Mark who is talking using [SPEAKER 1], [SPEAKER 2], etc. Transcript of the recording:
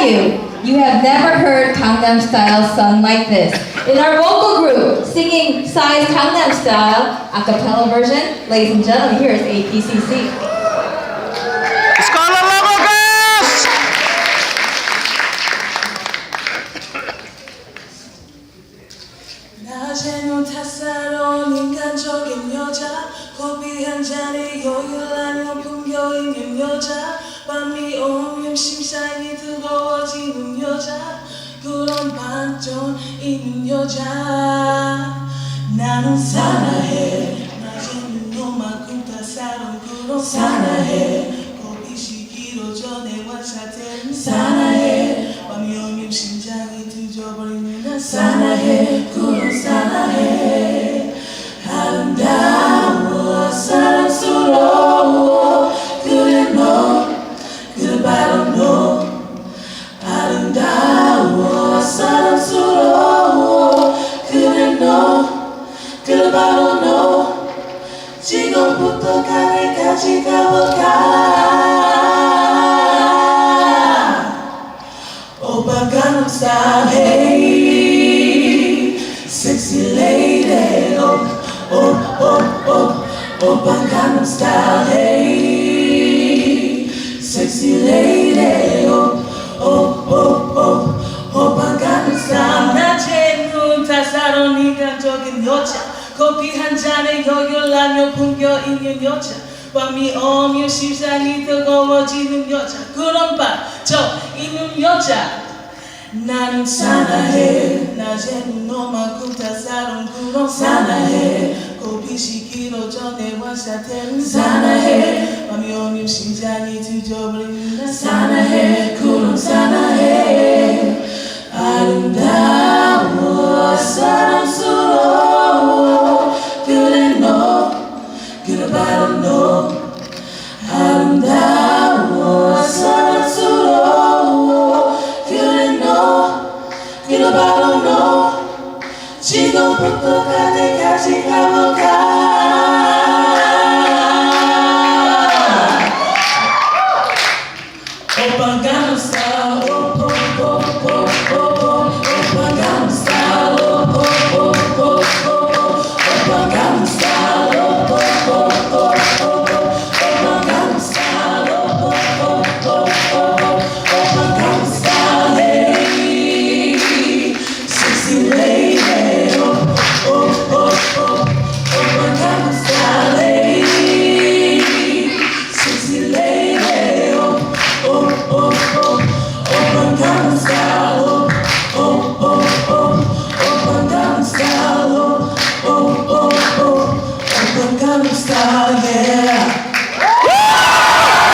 [SPEAKER 1] tell you, you have never heard Gangnam Style sung like this. In our vocal group, singing Psy's Gangnam Style, a cappella version, ladies and gentlemen, here is APCC.
[SPEAKER 2] Let's go, Lologo girls!
[SPEAKER 3] 낮에는 탓사로운 인간적인 여자, 커피 한 잔에 여유라며 풍겨 있는 여자, 밤이 오면 심장이 뜨거워지는 여자, 그런 반전 있는 여자. 나는 사나해, 낮에는 너만큼 탓사로운 그런 사나해, 커피시 길어져 내 완사되는 사나해, 밤이 오면 심장이 뒤져버리는 난 사나해, 그런 사나해. 아름다워 사랑스러워 그래 너 그래 바로 너. 아름다워 사랑스러워 그래 너 그래 바로 너. 지금부터 가게까지 가볼까. 오빠 gangnam style hey sexy lady 오빠 gangnam style hey sexy lady 오빠 gangnam style. 낮에 눈 탓사로운 인간적인 여자, 커피 한 잔에 여유라며 풍겨 있는 여자, 밤이 오면 심장이 뜨거워지는 여자, 그런 반전 있는 여자. 나는 사나해, 낮에는 너만큼 탓사로운 그런 사나해, 꽃빛이 길어져 내 완사되는 사나해, 밤이 오면 심장이 뒤져버리는 난 사나해, 그런 사나해. 아름다워 사랑스러워 그래 너 그래 바로 너. 아름다워 사랑스러워 그래 너 그래 바로 너. 지금부터 가게까지 가볼까. 오빠 gangnam style 오빠 gangnam style 오빠 gangnam style 오빠 gangnam style 오빠 gangnam style hey sexy lady 오빠 gangnam style hey sexy lady 오빠 gangnam style 오빠 gangnam style 오빠 gangnam style yeah.